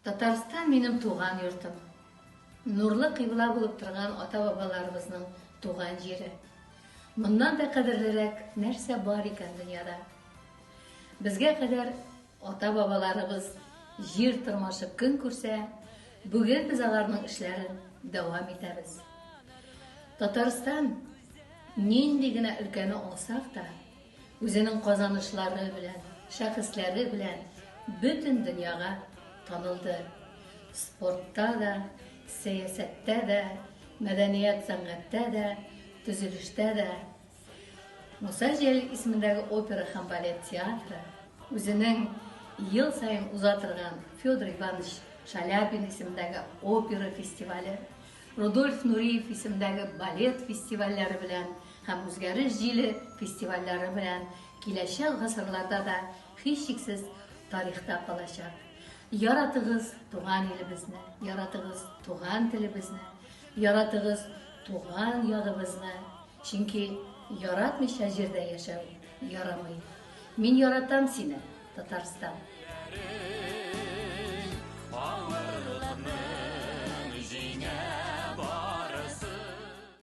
Татарстан минем туган йортым. Нурлы кыйбла булып торган ата-бабаларыбызның туган җире. Моннан да кадерлерәк нәрсә бар икән дөньяда? Безгә кадәр ата-бабаларыбыз җир тормашып көн күрсә, бүген без аларның эшләрен дәвам итәбез. Татарстан нинди генә өлкәне алсак та, үзенең казанышлары белән, шәхесләре белән бөтен дөньяга танылды. Спортта да, сәясәттә дә, мәдәният сәнгатьтә дә, төзелештә дә. Муса Җәлил исемендәге опера һәм балет театры, үзенең ел сайын уза торган Федор Иванович Шаляпин исемендәге опера фестивале, Рудольф Нуриев исемендәге балет фестивальләре белән һәм үзгәреш җиле фестивальләре белән киләчәк гасырларда да һичшиксез тарихта калачак. Яратыгыз туган илебезне, яратыгыз туган телебезне, яратыгыз туган ягыбызны, чөнки яратмыйча җирдә яшәү ярамый. Мин яратам сине, Татарстан.